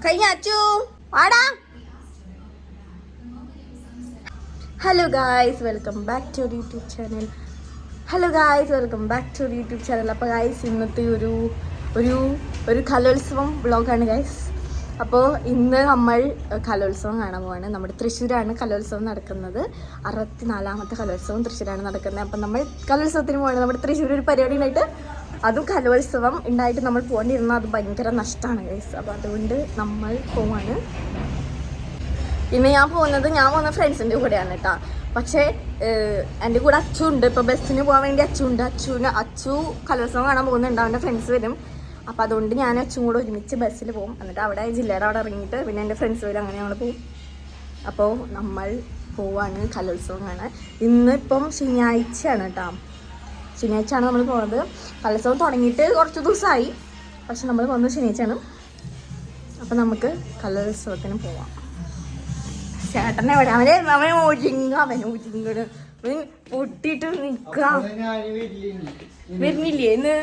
കഴിഞ്ഞ അച്ചു ആടാ. Hello guys, welcome back to YouTube channel. അപ്പോൾ ഗായ്സ്, ഇന്നത്തെ ഒരു കലോത്സവം വ്ളോഗാണ് ഗായ്സ്. അപ്പോൾ ഇന്ന് നമ്മൾ കലോത്സവം കാണാൻ പോവാണ്. നമ്മുടെ തൃശ്ശൂരാണ് കലോത്സവം നടക്കുന്നത്. 64ാമത്തെ കലോത്സവം തൃശ്ശൂരാണ് നടക്കുന്നത്. അപ്പം നമ്മൾ കലോത്സവത്തിന് പോവാണ്. നമ്മുടെ തൃശ്ശൂർ ഒരു പരിപാടി ഉണ്ടായിട്ട്, അതും കലോത്സവം ഉണ്ടായിട്ട് നമ്മൾ പോകേണ്ടിരുന്നാൽ അത് ഭയങ്കര നഷ്ടമാണ് ഗൈസ്. അപ്പോൾ അതുകൊണ്ട് നമ്മൾ പോവാണ്. പിന്നെ ഞാൻ പോകുന്ന ഫ്രണ്ട്സിൻ്റെ കൂടെയാണ് കേട്ടോ. പക്ഷേ എൻ്റെ കൂടെ അച്ചു ഉണ്ട്. ഇപ്പോൾ ബസ്സിന് പോകാൻ വേണ്ടി അച്ചു ഉണ്ട്. അച്ചു കലോത്സവം കാണാൻ പോകുന്നുണ്ട്. അവൻ്റെ ഫ്രണ്ട്സ് വരും. അപ്പോൾ അതുകൊണ്ട് ഞാൻ അച്ചും കൂടെ ഒരുമിച്ച് ബസ്സിൽ പോകും. എന്നിട്ട് അവിടെ ജില്ലയുടെ അവിടെ ഇറങ്ങിയിട്ട് പിന്നെ എൻ്റെ ഫ്രണ്ട്സ് വരും. അങ്ങനെ ഞങ്ങൾ പോകും. അപ്പോൾ നമ്മൾ പോവാണ് കലോത്സവം കാണാൻ. ഇന്നിപ്പം ശനിയാഴ്ചയാണ് കേട്ടോ. ശനിയാഴ്ചയാണ് നമ്മൾ പോകുന്നത്. കലോത്സവം തുടങ്ങിയിട്ട് കുറച്ച് ദിവസമായി, പക്ഷെ നമ്മൾ പോകുന്നത് ശനിയാഴ്ചയാണ്. അപ്പം നമുക്ക് കലോത്സവത്തിന് പോവാം. ചേട്ടനെ എവിടെ? അവൻ ഒതുങ്ങട് പൊട്ടിയിട്ട് നിൽക്കാം. വരുന്നില്ലേ ഇന്ന്?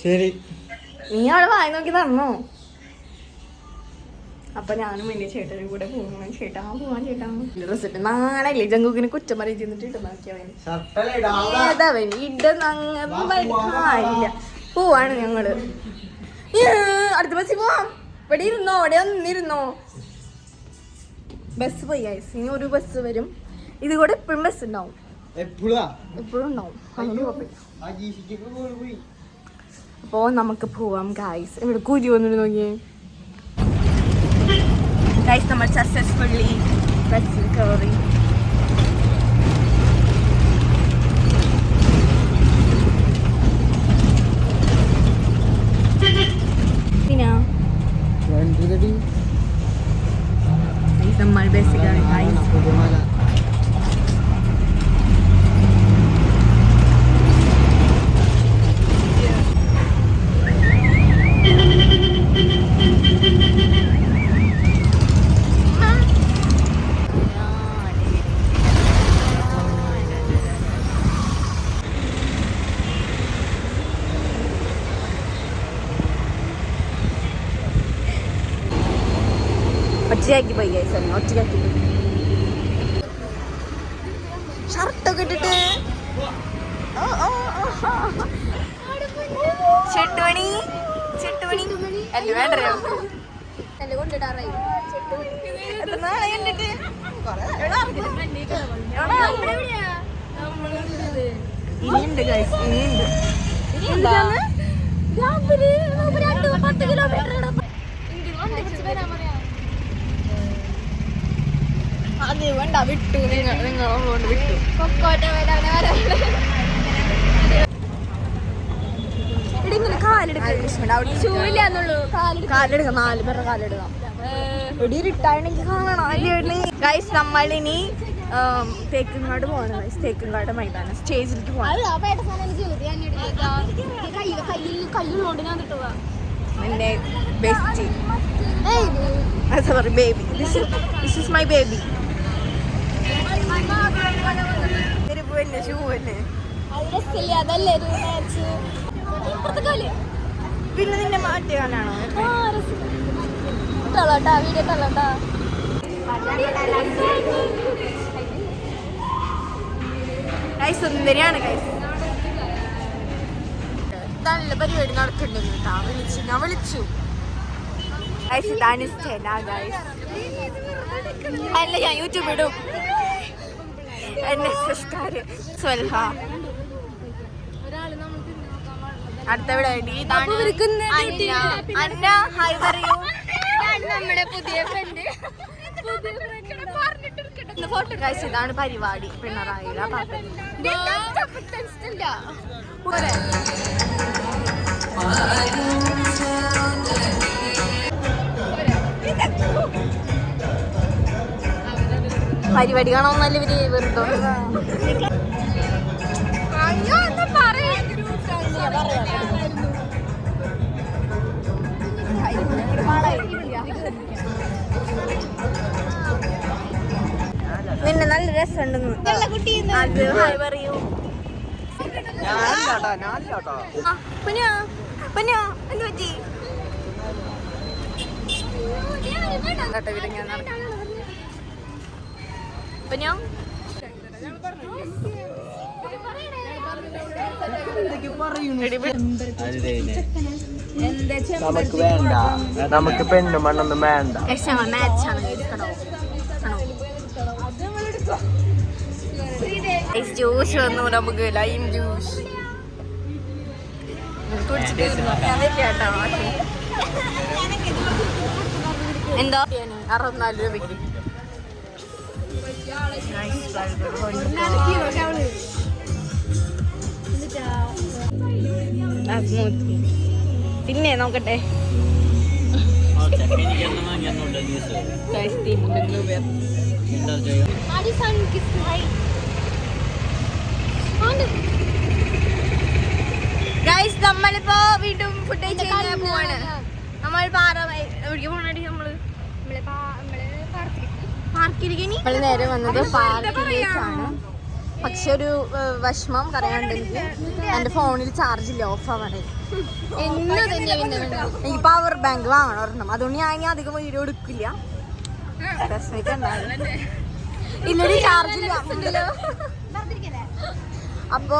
ശരി, നീ അവിടെ വായി നോക്കി തന്നോ? അപ്പൊ ഞാനും വലിയ ചേട്ടനും കൂടെ പോവാൻ. ചേട്ടാ ഡ്രസ് ഇട്ട് നാണല്ലേ ജങ്കുക്കിന് കുറ്റം പറയും ചെന്നിട്ട് ഇട്ട് നോക്കിയവൻ. ഏതവൻ ഇല്ല. പോവാണ് ഞങ്ങള്. അടുത്ത ബസ്സിൽ പോവാം. ഇവിടെ ഒന്നിരുന്നോ. ബസ് പോയി ഗൈസ്. ഇനി ഒരു ബസ് വരും. ഇത് കൂടെ എപ്പോഴും ബസ് ഉണ്ടാവും, എപ്പോഴും ഉണ്ടാവും. അപ്പോ നമുക്ക് പോവാം ഗൈസ്. ഇവിടെ കൂലി വന്നിട്ട് നോക്കിയേ ഗൈസ്. നമ്മൾ സക്സസ്ഫുള്ളി ബസ്സിൽ കയറി. നമ്മൾ ബസ്സിൽ കയറി ഗൈസ്. ഒറ്റയാക്കി പോയി ഗൈസ്. ഒറ്റയാക്കി പോയി. ഷർട്ടൊക്കെ ഇട്ടിട്ട് ചെട്ടുമണി അല്ല വേണ്ടല്ലോ കൊണ്ടിടാറായി. ഇനിയുണ്ട് ഗൈസ്, ഇനിയുണ്ട്. 10 കിലോമീറ്റർ അത് വേണ്ട, വിട്ടു. നിങ്ങളോണ്ട് വിട്ടു. ഇങ്ങനെ കാലെടുക്കാം. 4 പേരുടെ കാലെടുക്കാം. എടി റിട്ടാണെങ്കിൽ കാണണം. ഗൈസ്, നമ്മളിനി തേക്കുംകാട് പോകണം ഗൈസ്. തേക്കുംകാട് മൈതാനം സ്റ്റേജിലേക്ക് പോകണം. എന്റെ best sorry baby. This is my baby. പിന്നെ നിന്നെ മാറ്റി കാണാണോ? സുന്ദരിയാണ് ഗൈസ്. നല്ല പരിപാടി നടക്കുന്നുണ്ട് കേട്ടോ. ഞാൻ വിളിച്ചു ഗൈസ്. ഇതാണ് സ്റ്റെല ഗൈസ്. അല്ല, ഞാൻ യൂട്യൂബ് ഇടും. സ്വൽഹ അടുത്ത ഹായ് പറയൂ. നമ്മുടെ പുതിയ ഫ്രണ്ട്. Photo guys. ഇതാണ് പരിപാടി. പിണറായിയുടെ പരിപാടി കാണാമെന്നല്ല ഇവര് വെറുതെ. നിന്നെ നല്ല രസമുണ്ടെന്ന് അത് ഹായ് പറയൂ. എന്ത് പറ്റി? നമുക്ക് വേണ്ട, നമുക്ക് പെണ്ണും മണ്ണൊന്നും വേണ്ട. ജ്യൂസ് വന്നു, നമുക്ക് ലൈം ജ്യൂസ് എന്താ 64 രൂപയ്ക്ക്. പിന്നെ നോക്കട്ടെ ഗൈസ്, നമ്മളിപ്പോ വീണ്ടും ഫുഡ് കഴിക്കാൻ പോവാണ്. നമ്മൾ നമ്മൾ നേരെ വന്നത് പാർക്കിലേക്കാണ്. പക്ഷെ ഒരു വിഷമം പറയാണ്ട്, എനിക്ക് എന്റെ ഫോണിൽ ചാർജ് ഇല്ല, ഓഫ് ആവാണ്. എനിക്ക് പവർ ബാങ്ക് വാങ്ങണം ഒരെണ്ണം. അതുകൊണ്ട് ഞാൻ അധികം വീഡിയോ എടുക്കില്ല. ഇല്ലൊരു ചാർജ് ഇല്ല. അപ്പോ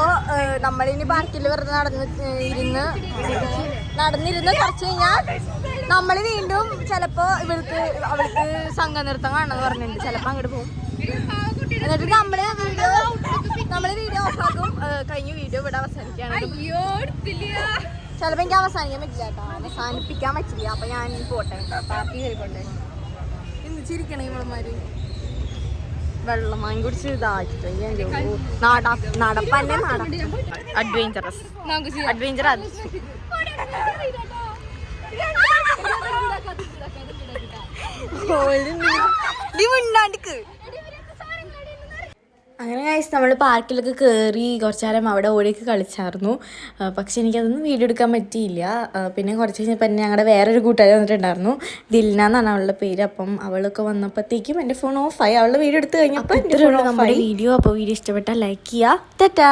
നമ്മളിനി പാർക്കിൽ വെറുതെ നടന്നിരുന്ന് കുറച്ച് കഴിഞ്ഞാൽ നമ്മൾ വീണ്ടും ചിലപ്പോ അവൾക്ക് സംഘനൃത്തം കാണണമെന്ന് പറഞ്ഞിട്ടുണ്ട്. ചിലപ്പോ അങ്ങോട്ട് പോകും. എന്നിട്ട് നമ്മള് വീഡിയോ ഓഫാക്കും. കഴിഞ്ഞ വീഡിയോ ഇവിടെ അവസാനിക്കുകയാണ്. ചിലപ്പോ എനിക്ക് അവസാനിക്കാൻ പറ്റില്ല കേട്ടോ, അവസാനിപ്പിക്കാൻ പറ്റില്ല. അപ്പൊ ഞാൻ പോട്ടെ, പാർട്ടി കയറിക്കൊണ്ടേ. ഇന്ന് ചിരിക്കണേ ഇവളമാര്. വെള്ളം വാങ്ങി കുടിച്ച് ഇതാക്കിട്ടോ. നടപ്പന്നെ അഡ്വഞ്ചറസ് അങ്ങനെ ഗൈസ്, നമ്മൾ പാർക്കിലൊക്കെ കയറി കുറച്ച് നേരം അവിടെ ഓടിയൊക്കെ കളിച്ചായിരുന്നു. പക്ഷെ എനിക്കതൊന്നും വീഡിയോ എടുക്കാൻ പറ്റിയില്ല. പിന്നെ കുറച്ച് കഴിഞ്ഞപ്പോൾ ഞങ്ങളുടെ വേറൊരു കൂട്ടുകാരി വന്നിട്ടുണ്ടായിരുന്നു, ദിൽന എന്നാണ് അവളുടെ പേര്. അപ്പം അവളൊക്കെ വന്നപ്പോഴത്തേക്കും എൻ്റെ ഫോൺ ഓഫായി. അവളുടെ വീഡിയോ എടുത്ത് കഴിഞ്ഞപ്പോൾ എൻ്റെ ഫോൺ ഓഫായി. വീഡിയോ അപ്പോൾ വീഡിയോ ഇഷ്ടപ്പെട്ടാൽ ലൈക്ക് ചെയ്യുക. ടാറ്റാ.